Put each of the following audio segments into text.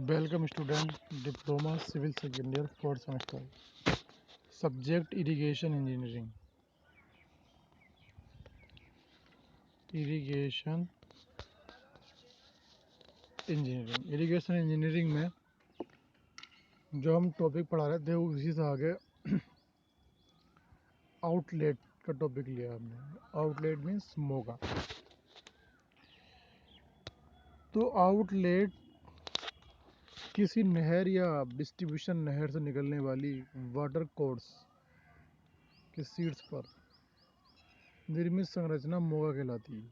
Welcome student, diploma civil second year fourth semester, subject irrigation engineering. Irrigation engineering में जो हम topic पढ़ा रहे थे उसी से आगे आउटलेट का टॉपिक लिया हमने। Outlet means Moga. तो आउटलेट किसी नहर या डिस्ट्रीब्यूशन नहर से निकलने वाली वाटर कोर्स के शीर्ष पर निर्मित संरचना मोगा कहलाती है।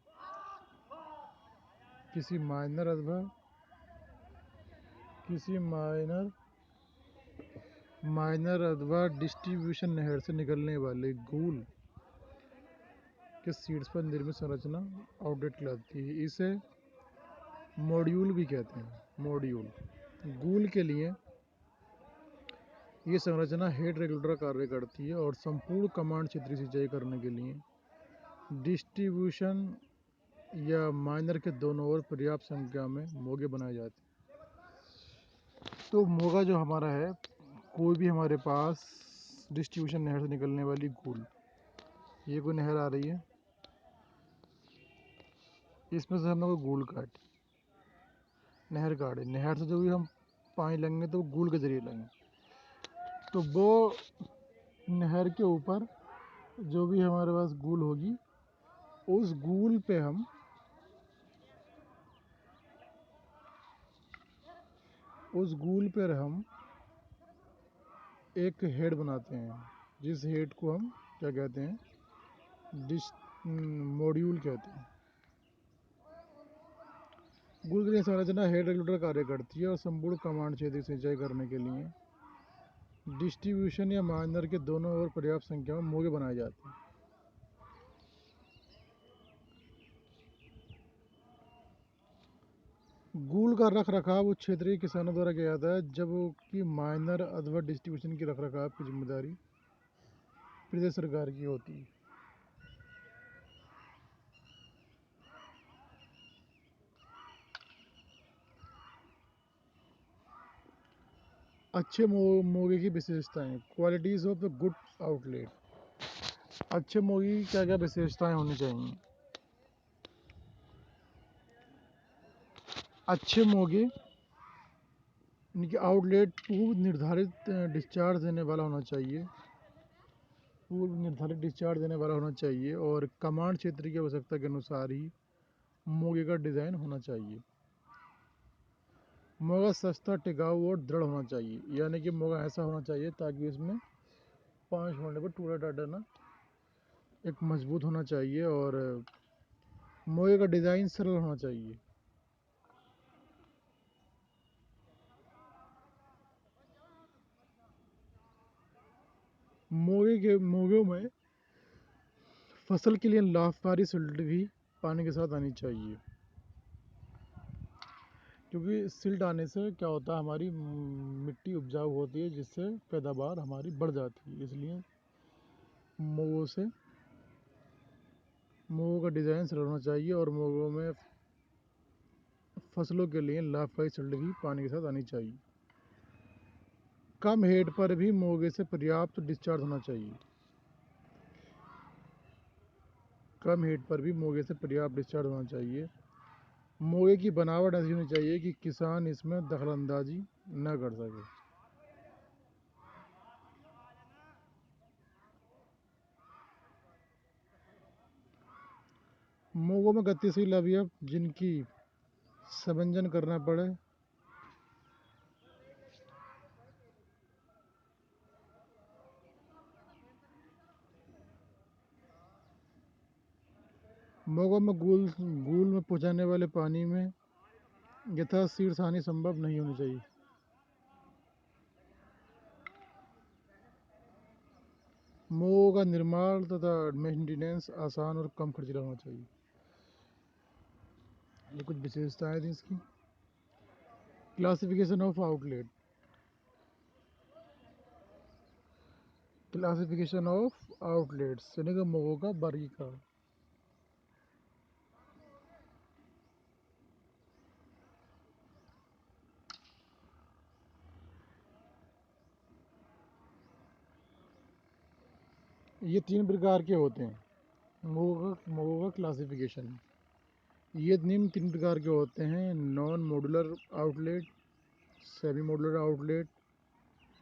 किसी माइनर अथवा डिस्ट्रीब्यूशन नहर से निकलने वाले गूल के शीर्ष पर निर्मित संरचना आउटलेट कहलाती है। इसे मॉड्यूल भी कहते हैं। मॉड्यूल गूल के लिए ये संरचना हेड रेगुलेटर कार्य करती है और संपूर्ण कमांड क्षेत्रीय सिंचाई करने के लिए डिस्ट्रीब्यूशन या माइनर के दोनों ओर पर्याप्त संख्या में मोगे बनाए जाते हैं। तो मोगा जो हमारा है, कोई भी हमारे पास डिस्ट्रीब्यूशन नहर से निकलने वाली गूल, ये कोई नहर आ रही है, इसमें से हमने कोई गूल काटी, नहर काटे, नहर से जो भी हम पानी लेंगे तो गूल के जरिए लेंगे। तो वो नहर के ऊपर जो भी हमारे पास गूल होगी, उस गूल पे हम एक हेड बनाते हैं, जिस हेड को हम क्या कहते हैं, मॉड्यूल कहते हैं। गूल की संरचना हेड रेगुलेटर कार्य करती है और संपूर्ण कमांड क्षेत्र सिंचाई करने के लिए डिस्ट्रीब्यूशन या माइनर के दोनों ओर पर्याप्त संख्या में मोगे बनाए जाते हैं। गूल का रख रखाव उस क्षेत्रीय किसानों द्वारा किया जाता है, जबकि माइनर अथवा डिस्ट्रीब्यूशन की रख रखाव की जिम्मेदारी प्रदेश सरकार की होती है। अच्छे मोगे की विशेषताएं, qualities of the good outlet. अच्छे मोगे की क्या क्या विशेषताएं होनी चाहिए? अच्छे मोगे आउटलेट पूर्व निर्धारित डिस्चार्ज देने वाला होना चाहिए और कमांड क्षेत्र की आवश्यकता के अनुसार ही मोगे का डिज़ाइन होना चाहिए। मोगा सस्ता, टिकाऊ और दृढ़ होना चाहिए, यानी कि मोगा ऐसा होना चाहिए ताकि इसमें पाँच होने पर टूटा टाटा ना, एक मजबूत होना चाहिए और मोगे का डिज़ाइन सरल होना चाहिए। मोगे में फसल के लिए लाभकारी सिल्ट भी पानी के साथ आनी चाहिए, क्योंकि सिल्ट आने से क्या होता है, हमारी मिट्टी उपजाऊ होती है, जिससे पैदावार हमारी बढ़ जाती है। इसलिए मोगों का डिज़ाइन सरल होना चाहिए और मोगों में फसलों के लिए लाभकारी सिल्ट भी पानी के साथ आनी चाहिए। कम हेड पर भी मोगे से पर्याप्त डिस्चार्ज होना चाहिए। मोगे की बनावट ऐसी होनी चाहिए कि किसान इसमें दखलंदाजी न कर सके। मोगों में गतिशील अवयव जिनकी समंजन करना पड़े। मोगों में गूल में पहुंचाने वाले पानी में यथा शीर्षहानि संभव नहीं होनी चाहिए। मोगों का निर्माण तथा मेंटेनेंस आसान और कम खर्चीला होना चाहिए। ये कुछ विशेषताएं थी इसकी। Classification of outlet. यानी कि मोगों का वर्गीकरण। ये 3 प्रकार के होते हैं मोगों का क्लासिफिकेशन। ये निम्न 3 प्रकार के होते हैं: non modular outlet, semi modular outlet,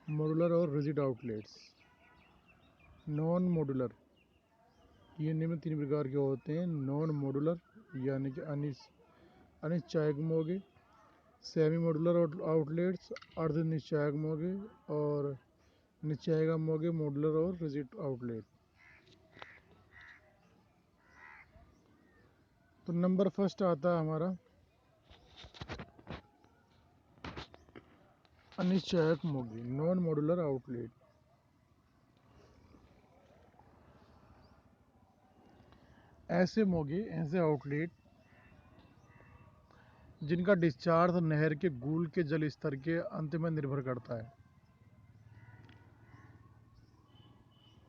modular और रिजिड आउटलेट्स। नॉन मॉड्यूलर ये निम्न 3 प्रकार के होते हैं: नॉन मॉड्यूलर यानी कि अनिश्चायक मोगे, सेमी मॉड्यूलर आउटलेट्स अर्ध निश्चायक मोगे, और निश्चायक मोगे मॉड्यूलर और रिजिड आउटलेट। तो नंबर फर्स्ट आता है हमारा अनिश्चायक मोगे, नॉन मॉड्यूलर आउटलेट। ऐसे मोगे, ऐसे आउटलेट जिनका डिस्चार्ज नहर के गूल के जल स्तर के अंत में निर्भर करता है,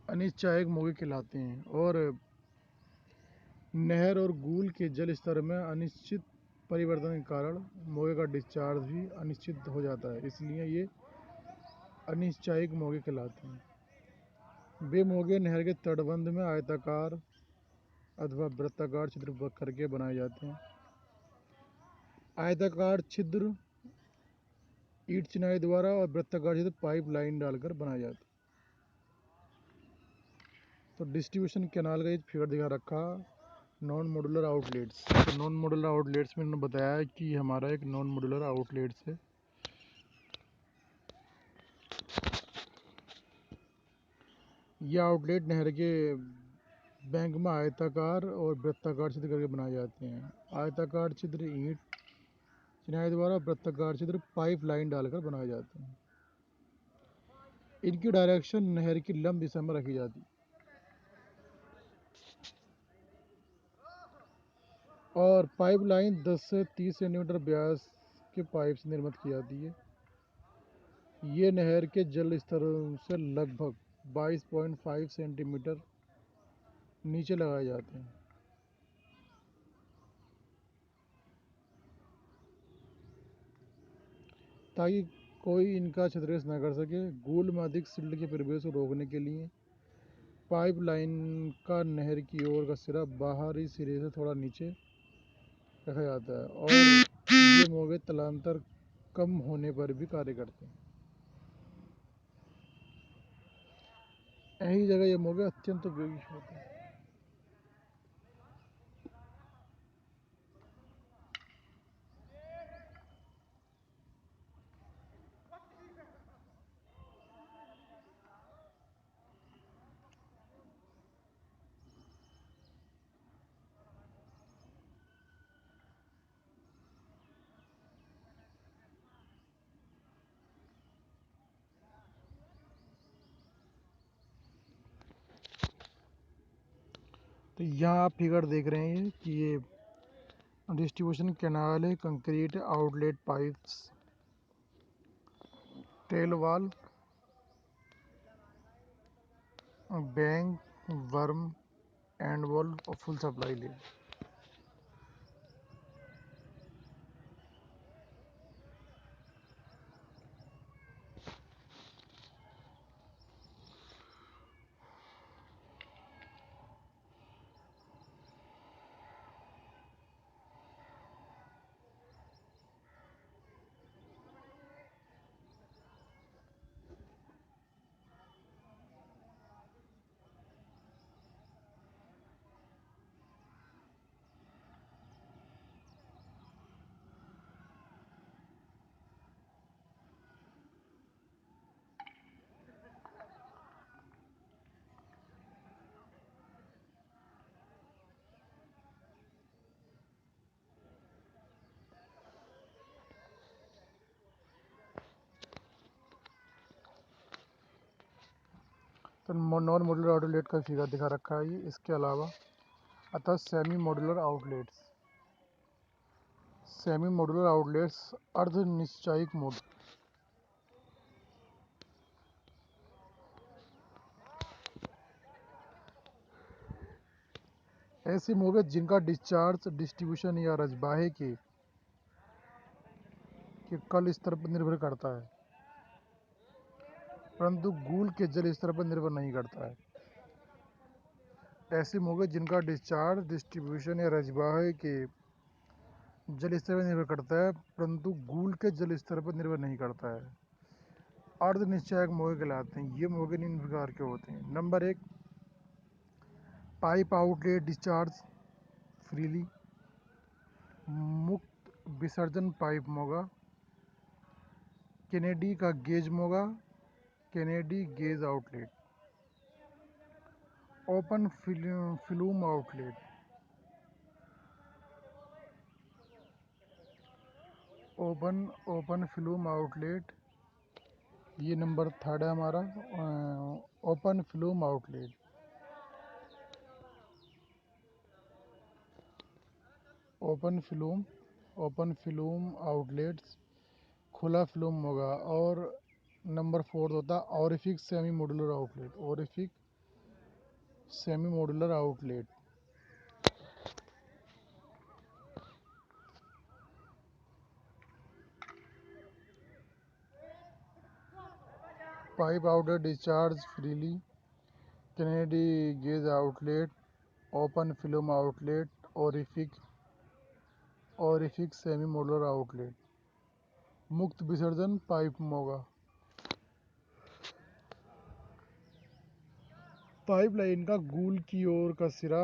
अनिश्चायक मोगे कहलाते हैं। और नहर और गूल के जल स्तर में अनिश्चित परिवर्तन के कारण मोगे का डिस्चार्ज भी अनिश्चित हो जाता है, इसलिए ये अनिश्चायक मोगे कहलाते हैं। वे मोगे नहर के तटबंध में आयताकार अथवा वृत्ताकार छिद्र करके बनाए जाते हैं। आयताकार छिद्र ईंट चिनाई द्वारा और वृत्ताकार छिद्र पाइप लाइन डालकर बनाए जाते हैं। तो डिस्ट्रीब्यूशन कैनाल का एक फिगर दिखा रखा नॉन मॉड्यूलर आउटलेट्स। तो नॉन मॉड्यूलर आउटलेट्स में उन्होंने बताया कि हमारा एक नॉन मॉड्यूलर आउटलेट्स है। यह आउटलेट नहर के बैंक में आयताकार और वृत्ताकार छिद्र करके बनाए जाते हैं। आयताकार छिद्र ईंट चिनाई द्वारा, वृत्ताकार छिद्र पाइप लाइन डालकर बनाए जाते हैं। इनकी डायरेक्शन नहर की लंब दिशा में रखी जाती है और पाइप लाइन 10 से 30 सेंटीमीटर व्यास के पाइप से निर्मित की जाती है। ये नहर के जल स्तर से लगभग 22.5 सेंटीमीटर नीचे लगाए जाते हैं ताकि कोई इनका क्षतिग्रस्त न कर सके। गूल में अधिक सिल्ट के प्रवेश को रोकने के लिए पाइप लाइन का नहर की ओर का सिरा बाहरी सिरे से थोड़ा नीचे रखा जाता है और ये मोगे तलांतर कम होने पर भी कार्य करते हैं। यही जगह ये मोगे अत्यंत उपयोगी होते हैं। तो यहाँ आप फिगर देख रहे हैं कि ये डिस्ट्रीब्यूशन कैनाल है, कंक्रीट आउटलेट पाइप्स, टेल वाल, बैंक, वर्म, एंड वॉल और फुल सप्लाई ले। तो नॉन मॉड्यूलर आउटलेट का फिगर दिखा रखा है ये। इसके अलावा अतः semi modular outlets, semi modular outlets अर्ध निश्चायिक मोड। ऐसे मोगे जिनका डिस्चार्ज डिस्ट्रीब्यूशन या रजबाहे के कल स्तर पर निर्भर करता है परंतु गूल के जल स्तर पर निर्भर नहीं करता है। ऐसे मोगे जिनका डिस्चार्ज डिस्ट्रीब्यूशन या रजबाहे के जल स्तर पर निर्भर करता है परंतु गूल के जल स्तर पर निर्भर नहीं करता है, अर्ध निश्चायक मोगे कहलाते हैं। ये मोगे निम्न प्रकार के होते हैं। Number 1, pipe outlet discharge freely, मुक्त विसर्जन पाइप मोगा, केनेडी का गेज मोगा, Kennedy gauge outlet, open flume outlet, open flume outlet, ये नंबर 3 है हमारा, open flume outlet. Open flume outlets खुला फ्लूम होगा। और नंबर 4 होता है orifice semi modular outlet, orifice semi modular outlet. Pipe outlet discharge freely, Kennedy gauge outlet, open flume outlet, orifice semi modular outlet, मुक्त विसर्जन pipe Moga. Pipeline का गूल की ओर का सिरा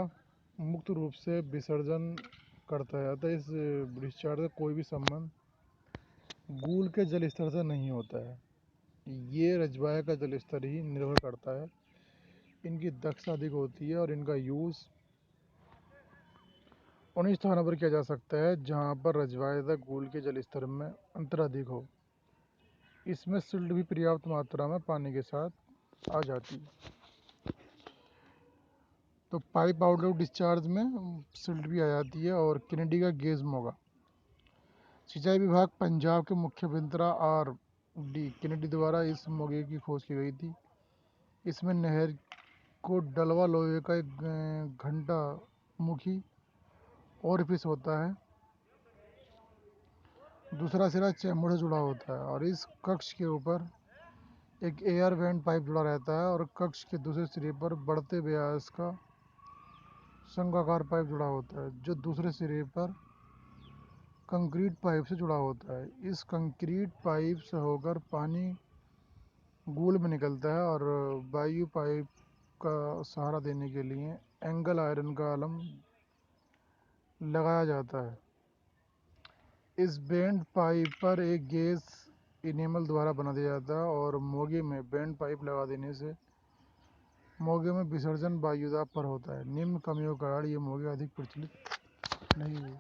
मुक्त रूप से विसर्जन करता है, अतः इस डिस्चार्ज का कोई भी संबंध गूल के जल स्तर से नहीं होता है। ये रजबाहे का जल स्तर ही निर्भर करता है। इनकी दक्षता अधिक होती है और इनका यूज़ उन स्थानों पर किया जा सकता है जहाँ पर रजबाहे तथा गूल के जल स्तर में अंतर अधिक हो। इसमें सिल्ट भी पर्याप्त मात्रा में पानी के साथ आ जाती है। तो पाइप आउटलेट डिस्चार्ज में सिल्ट भी आ जाती है। और कैनेडी का गेज मोगा, सिंचाई विभाग पंजाब के मुख्य अभियंता R.D. कैनेडी द्वारा इस मोगे की खोज की गई थी। इसमें नहर को डलवा लोहे का एक घंटा मुखी ओरिफिस होता है, दूसरा सिरा चैम्बर से जुड़ा होता है और इस कक्ष के ऊपर एक एयर वेंट पाइप जुड़ा रहता है और कक्ष के दूसरे सिरे पर बढ़ते व्यास का शंक्वाकार पाइप जुड़ा होता है जो दूसरे सिरे पर कंक्रीट पाइप से जुड़ा होता है। इस कंक्रीट पाइप से होकर पानी गूल में निकलता है और वायु पाइप का सहारा देने के लिए एंगल आयरन का आलम लगाया जाता है। इस बेंड पाइप पर एक गेज इनेमल द्वारा बना दिया जाता है और मोगे में बेंड पाइप लगा देने से मोगे में विसर्जन वायुदाब पर होता है। निम्न कमियों के कारण ये मोगे अधिक प्रचलित नहीं हुए।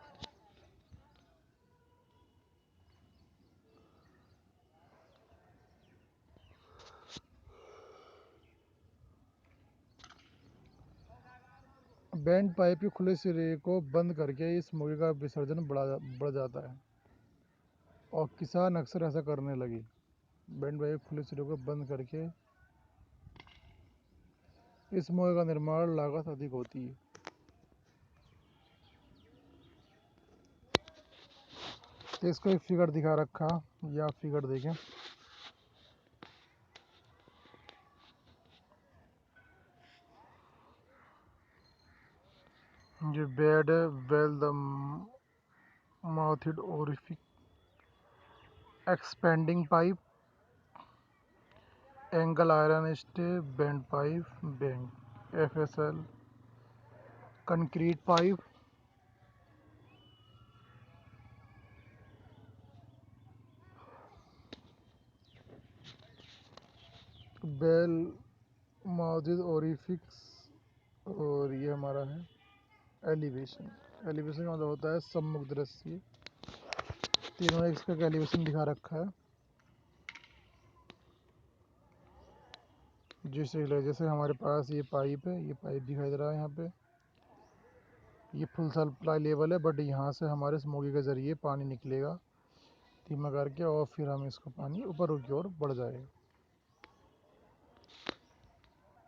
बैंड पाइप के खुले सिरे को बंद करके इस मोगे का विसर्जन बढ़ जाता है और किसान अक्सर ऐसा करने लगे। बैंड पाइप के खुले सिरे को बंद करके इस मोगे का निर्माण लागत अधिक होती है। तो इसको एक फिगर दिखा रखा, या फिगर देखें। ये bed well the mouthed orifice expanding pipe, angle iron stay bend pipe, bank FSL concrete pipe, bell mouthed orifices. और ये हमारा है एलिवेशन। एलिवेशन का मतलब होता है सम्मुख दृश्य। तीनों इसका एलिवेशन दिखा रखा है। जैसे हमारे पास ये पाइप है, ये पाइप दिखाई दे रहा है यहाँ पे। ये फुल सप्लाई लेवल है बट यहाँ से हमारे इस मोगे के ज़रिए पानी निकलेगा धीमा करके और फिर हम इसको पानी ऊपर की ओर बढ़ जाएगा।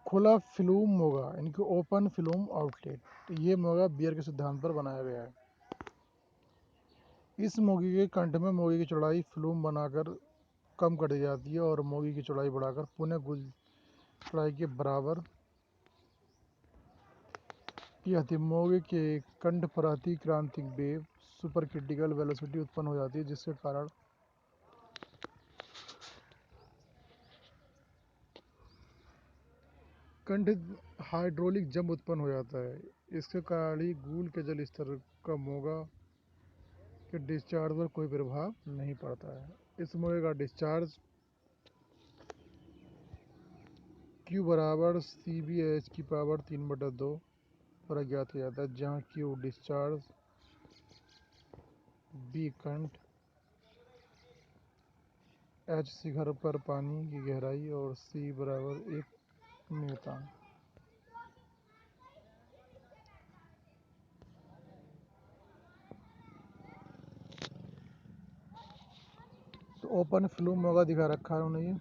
खुला फ्लूम मोगा, इनकी ओपन फ्लूम आउटलेट। ये मोगा बियर के सिद्धांत पर बनाया गया है। इस मोगी के कंठ में मोगी की चौड़ाई फ्लूम बनाकर कम कर दी जाती है और मोगी की चौड़ाई बढ़ाकर पुनः गुल चौड़ाई के बराबर यह तिमोगे के कंठ पर अतिक्रांतिक वेव सुपर क्रिटिकल वेलोसिटी उत्पन्न हो जाती है, जिसके कारण कंठ हाइड्रोलिक जंप उत्पन्न हो जाता है। इसके कारण ही गूल के जल स्तर का मोगा के डिस्चार्ज पर कोई प्रभाव नहीं पड़ता है। इस मोगे का डिस्चार्ज Q बराबर CBH की पावर 3/2 पर ज्ञात किया जाता है, जहाँ Q डिस्चार्ज, B कंठ, H शिखर पर पानी की गहराई और C बराबर 1 नियतांक। तो ओपन फ्लू मोगा दिखा रखा है उन्हें ये।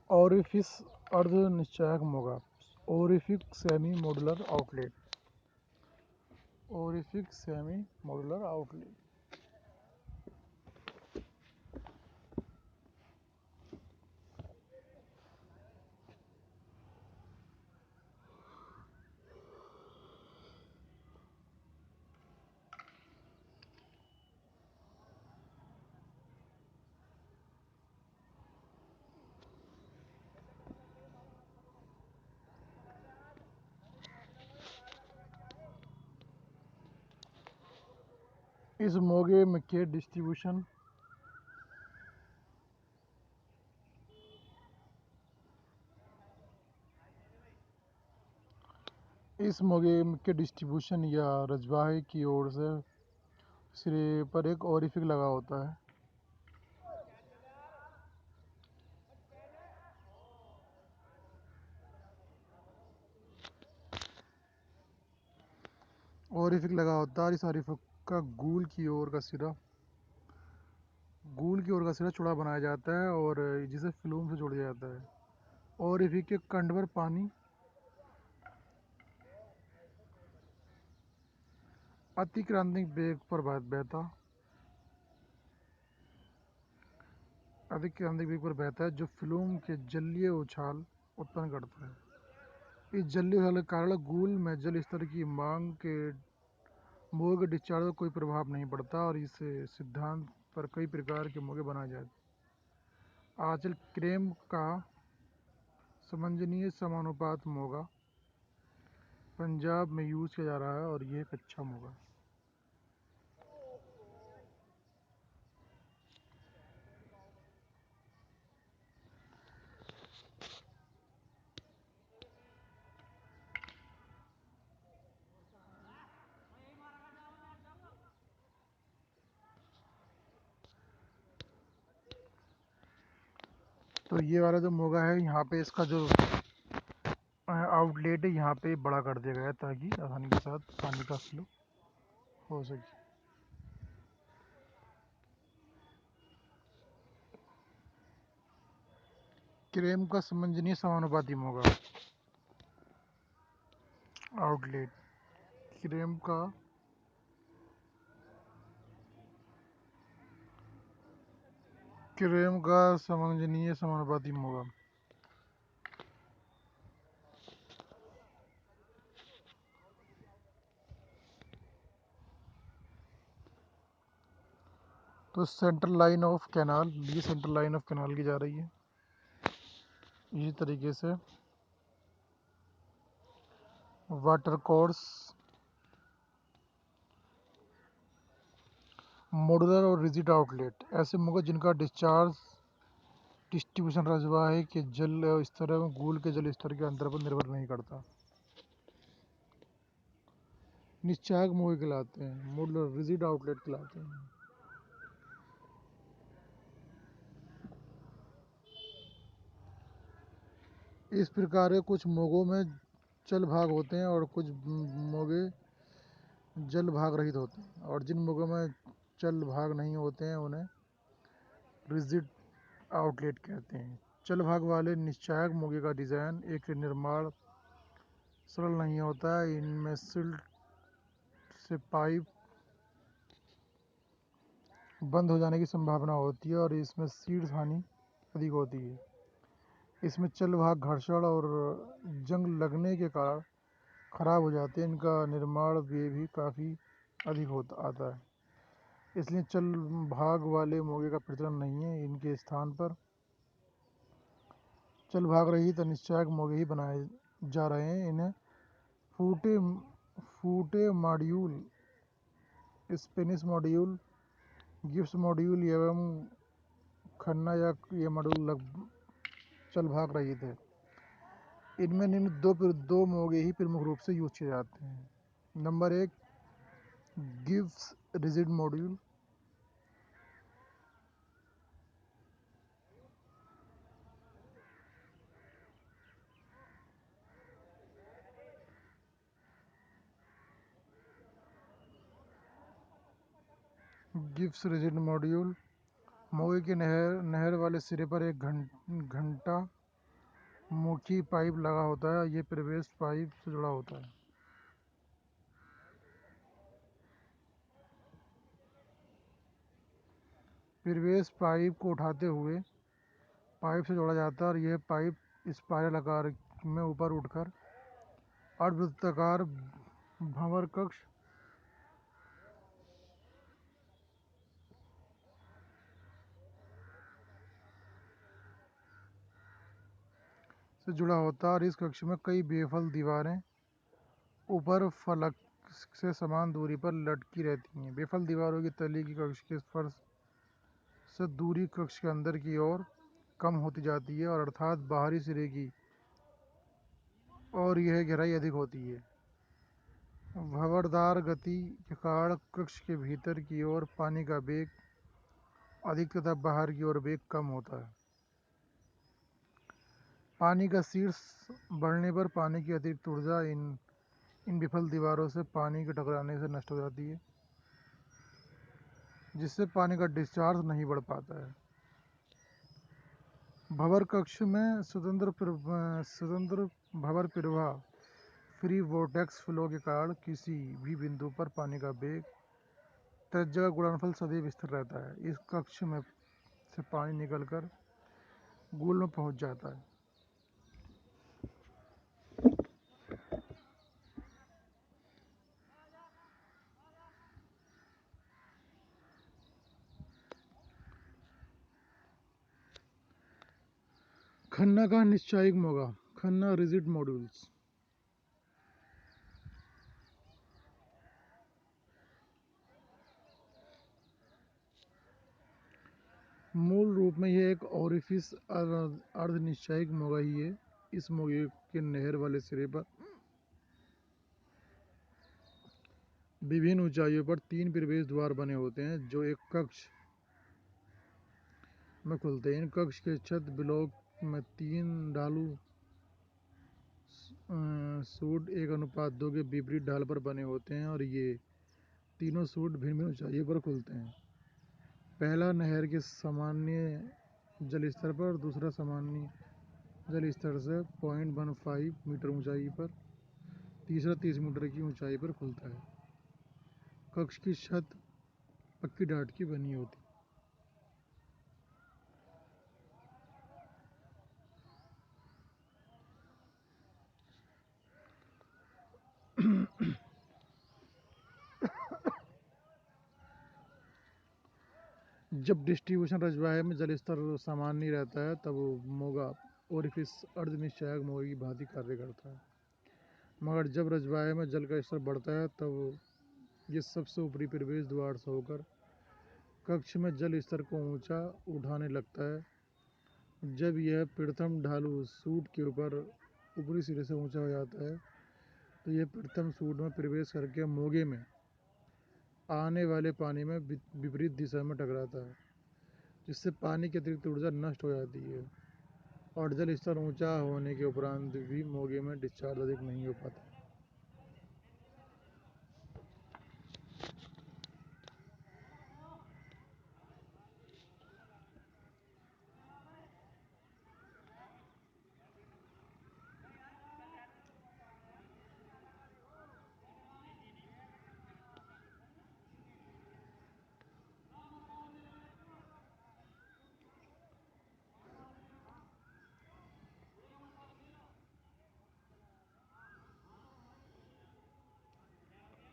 ओरिफिस अर्ध निश्चायक मोगा। Orifice semi modular outlet. Orifice semi modular outlet इस मोगे में के डिस्ट्रीब्यूशन या रजवाहे की ओर से सिरे पर एक ओरिफिक लगा होता है। ओरिफिक लगा होता है और इस ओरिफिक का गूल की ओर का सिरा चौड़ा बनाया जाता है और जिसे फ्लूम से जोड़ा जाता है। ओरिफिक के कंठ पर पानी अतिक्रांतिक वेग पर बहता है, जो फ्लूम के जलीय उछाल उत्पन्न करता है। इस जलीय उछाल के कारण गूल में जल स्तर की मांग के मोगे के डिस्चार्ज पर कोई प्रभाव नहीं पड़ता और इस सिद्धांत पर कई प्रकार के मोगे बनाए जाते हैं। आजकल क्रेम का समंजनीय समानुपात मोगा पंजाब में यूज किया जा रहा है और यह एक अच्छा मोगा है। तो ये वाला जो मोगा है, यहाँ पे इसका जो आउटलेट है यहाँ पे बड़ा कर दिया गया है ताकि आसानी के साथ पानी का फ्लो हो सके। क्रेम का समंजनीय समानुपाती मोगा आउटलेट। क्रेम का समंजनीय समानुपाती मोगा। तो सेंट्रल लाइन ऑफ कैनाल, ये सेंट्रल लाइन ऑफ कैनाल की जा रही है। इसी तरीके से वाटर कोर्स, मॉड्यूलर और रिजिड आउटलेट, ऐसे मुख्य जिनका डिस्चार्ज डिस्ट्रीब्यूशन रजवाहे के जल स्तर एवं गूल के जल स्तर के अंतर पर निर्भर नहीं करता। निश्चायक मोगे कहलाते हैं, मॉड्यूलर रिजिड आउटलेट कहलाते हैं। इस प्रकार के कुछ मोगों में चल भाग होते हैं और कुछ मोगे जल भाग रहित होते हैं, और जिन मोगों में चल भाग नहीं होते हैं उन्हें रिजिड आउटलेट कहते हैं। चल भाग वाले निश्चायक मोगे का डिज़ाइन एक निर्माण सरल नहीं होता है। इनमें सिल्ट से पाइप बंद हो जाने की संभावना होती है और इसमें सीड्स हानि अधिक होती है। इसमें चल भाग घर्षण और जंग लगने के कारण खराब हो जाते हैं। इनका निर्माण व्यय भी काफ़ी अधिक आता है, इसलिए चल भाग वाले मोगे का प्रचलन नहीं है। इनके स्थान पर चल भाग रहित अनिश्चायक मोगे ही बनाए जा रहे हैं। इन्हें फूटे module, Spanish module, Gibbs module एवं खन्ना या ये मॉड्यूल चल भाग रहित है। इनमें निम्न दो मोगे ही प्रमुख रूप से यूज किए जाते हैं। Number 1, Gibbs rigid module. Gibbs rigid module मोगे के नहर वाले सिरे पर एक घंटा मुखी पाइप लगा होता है। ये प्रवेश पाइप से जुड़ा होता है। प्रवेश पाइप को उठाते हुए पाइप से जोड़ा जाता है और यह पाइप स्पाइरल आकार में ऊपर उठकर अर्धवृत्ताकार भंवर कक्ष से जुड़ा होता है और इस कक्ष में कई बेफल दीवारें ऊपर फलक से समान दूरी पर लटकी रहती हैं। बेफल दीवारों की तली की कक्ष के फर्श से दूरी कक्ष के अंदर की ओर कम होती जाती है और अर्थात बाहरी सिरे की और यह गहराई अधिक होती है। भंवरदार गति के कारण कक्ष के भीतर की ओर पानी का वेग अधिक तथा बाहर की ओर वेग कम होता है। पानी का शीर्ष बढ़ने पर पानी की अतिरिक्त ऊर्जा इन विफल दीवारों से पानी के टकराने से नष्ट हो जाती है, जिससे पानी का डिस्चार्ज नहीं बढ़ पाता है। भंवर कक्ष में स्वतंत्र भंवर प्रवाह फ्री वोर्टेक्स फ्लो के कारण किसी भी बिंदु पर पानी का वेग त्रिज्या का गुणनफल सदैव स्थिर रहता है। इस कक्ष में से पानी निकलकर गूल में पहुंच जाता है। खन्ना का निश्चायिक मोगा, खन्ना रिजिड मॉड्यूल्स। मूल रूप में यह एक ओरिफिस अर्धनिश्चायिक मोगा ही है। इस मोगे के नहर वाले सिरे पर विभिन्न ऊंचाइयों पर 3 प्रवेश द्वार बने होते हैं जो एक कक्ष में खुलते हैं। इन कक्ष के छत ब्लॉक में 3 ढालू सूट 1:2 के विपरीत ढाल पर बने होते हैं और ये तीनों सूट भिन्न भिन्न ऊंचाइयों पर खुलते हैं। पहला नहर के सामान्य जल स्तर पर, दूसरा सामान्य जल स्तर से 0.15 मीटर ऊंचाई पर, तीसरा 30 मीटर की ऊंचाई पर खुलता है। कक्ष की छत पक्की डाट की बनी होती है। जब डिस्ट्रीब्यूशन रजवाहे में जल स्तर सामान्य रहता है तब मोगा ओरिफिस अर्धनिश्चायक मोगे की भांति कार्य करता है, मगर जब रजवाहे में जल का स्तर बढ़ता है तब ये सबसे ऊपरी प्रवेश द्वार से होकर कक्ष में जल स्तर को ऊंचा उठाने लगता है। जब यह प्रथम ढालू सूट के ऊपर ऊपरी सिरे से ऊंचा हो जाता है तो यह प्रथम सूट में प्रवेश करके मोगे में आने वाले पानी में विपरीत दिशा में टकराता है, जिससे पानी की अतिरिक्त ऊर्जा नष्ट हो जाती है और जल स्तर ऊंचा होने के उपरांत भी मोगे में डिस्चार्ज अधिक नहीं हो पाता।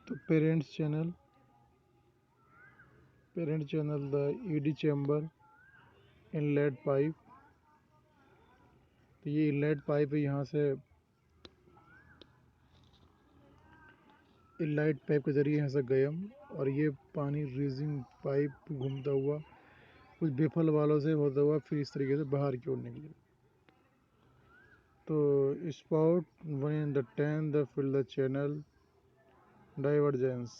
तो parent channel the ED chamber inlet pipe, तो ये इनलेट पाइप है, यहाँ से इनलेट पाइप के जरिए यहाँ से गयम और ये पानी रीजिंग पाइप घूमता हुआ कुछ बेफल वालों से होता हुआ फिर इस तरीके से बाहर की ओर निकले। तो spout one in the 10 the fill the channel divergence.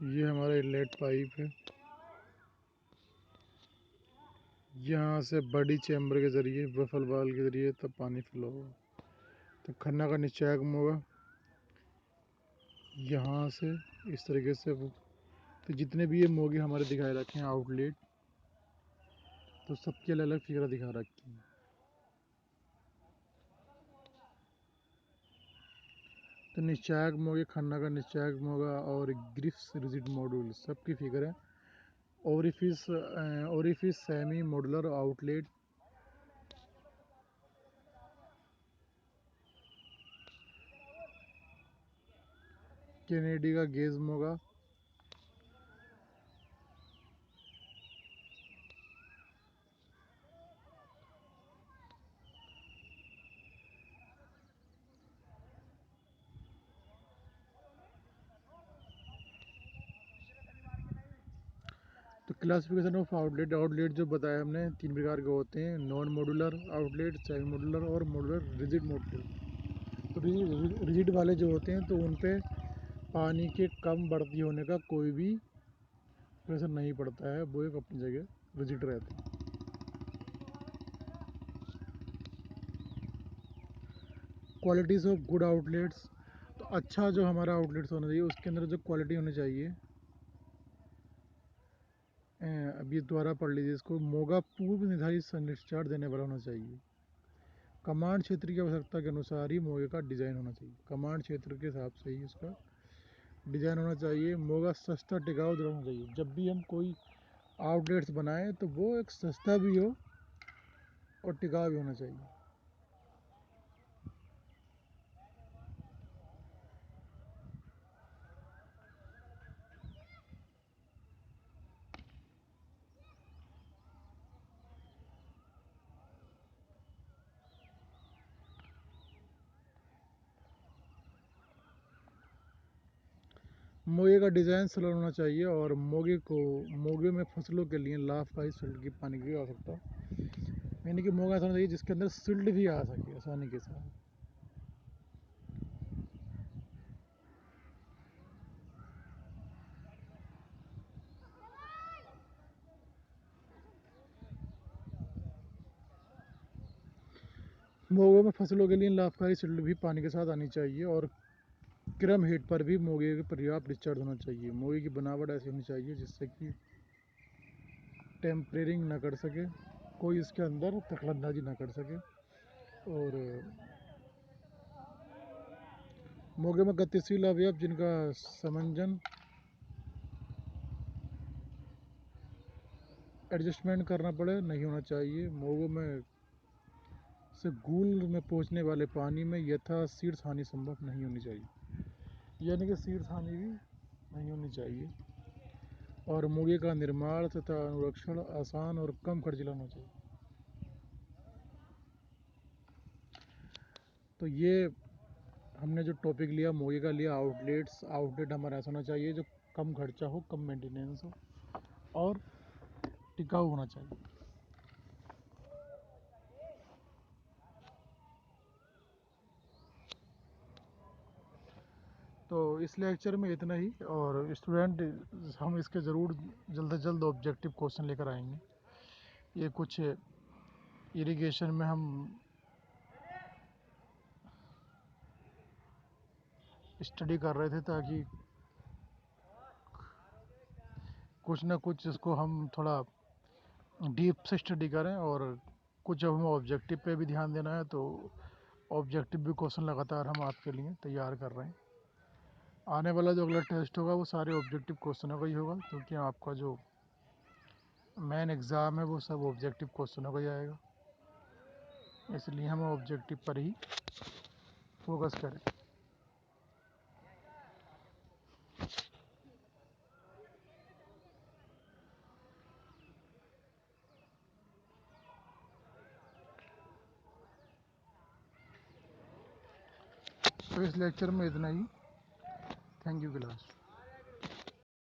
ये हमारा इनलेट पाइप है, यहाँ से बड़ी चैम्बर के जरिए बफल वाल के जरिए तब पानी फ्लो होगा। तो खन्ना का निश्चायक मोगा यहाँ से इस तरीके से तो जितने भी ये मोगे हमारे दिखाए रखे हैं आउटलेट, तो सबके अलग अलग फिगर दिखा रखी हैं। तो निश्चायक मोगे, खन्ना का निश्चायक मोगा और ग्रिफ्स रिजिड मॉड्यूल सबकी फिगर है। Orifice semi modular outlet, Kennedy का गेज मोगा, तो क्लासिफिकेशन ऑफ आउटलेट जो बताया हमने 3 प्रकार के होते हैं, non modular outlet, semi modular और मॉडुलर रिजिड मॉडुलर। तो रिजिड वाले जो होते हैं तो उन पे पानी के कम बढ़ती होने का कोई भी प्रेशर नहीं पड़ता है, वो एक अपनी जगह रिजिड रहते हैं। क्वालिटीज़ ऑफ गुड आउटलेट्स, तो अच्छा जो हमारा आउटलेट्स होना चाहिए उसके अंदर जो क्वालिटी होनी चाहिए, अब ये दोबारा पढ़ लीजिए इसको। मोगा पूर्व निर्धारित डिस्चार्ज देने वाला होना चाहिए। कमांड क्षेत्र की आवश्यकता के अनुसार ही मोगे का डिज़ाइन होना चाहिए, कमांड क्षेत्र के हिसाब से ही इसका डिज़ाइन होना चाहिए। मोगा सस्ता टिकाऊ दृढ़ होना चाहिए। जब भी हम कोई आउटलेट्स बनाएं तो वो एक सस्ता भी हो और टिकाऊ भी होना चाहिए। मोगे का डिज़ाइन सरल होना चाहिए और मोगे में फसलों के लिए लाभकारी सल्ट की पानी की आवश्यकता यानी कि मोगा ऐसा होना चाहिए जिसके अंदर सिल्ड भी आ सके आसानी के साथ। मोगे में फसलों के लिए लाभकारी सिल्ड भी पानी के साथ आनी चाहिए और क्रम हेड पर भी मोगे के पर्याप्त डिस्चार्ज होना चाहिए। मोगे की बनावट ऐसी होनी चाहिए जिससे कि टेम्परेरिंग ना कर सके, कोई इसके अंदर दखलंदाजी ना कर सके। और मोगे में गतिशील अवयव जिनका समंजन एडजस्टमेंट करना पड़े नहीं होना चाहिए। मोगों में से गूल में पहुंचने वाले पानी में यथा शीर्ष हानि संभव नहीं होनी चाहिए, यानी कि शीर्ष हानि भी नहीं होनी चाहिए। और मुर्गे का निर्माण तथा अनुरक्षण आसान और कम खर्चीला होना चाहिए। तो ये हमने जो टॉपिक लिया मुर्गे का लिया आउटलेट हमारा ऐसा होना चाहिए जो कम खर्चा हो, कम मेंटेनेंस हो और टिकाऊ होना चाहिए। तो इस लेक्चर में इतना ही, और स्टूडेंट हम इसके ज़रूर जल्द से जल्द ऑब्जेक्टिव क्वेश्चन लेकर आएंगे। ये कुछ इरिगेशन में हम स्टडी कर रहे थे ताकि कुछ ना कुछ इसको हम थोड़ा डीप से स्टडी करें, और कुछ जब हमें ऑब्जेक्टिव पे भी ध्यान देना है तो ऑब्जेक्टिव भी क्वेश्चन लगातार हम आपके लिए तैयार कर रहे हैं। आने वाला जो अगला टेस्ट होगा वो सारे ऑब्जेक्टिव क्वेश्चनों का ही होगा, क्योंकि आपका जो मेन एग्ज़ाम है वो सब ऑब्जेक्टिव क्वेश्चनों का ही आएगा, इसलिए हम ऑब्जेक्टिव पर ही फोकस करें। तो इस लेक्चर में इतना ही। Thank you class.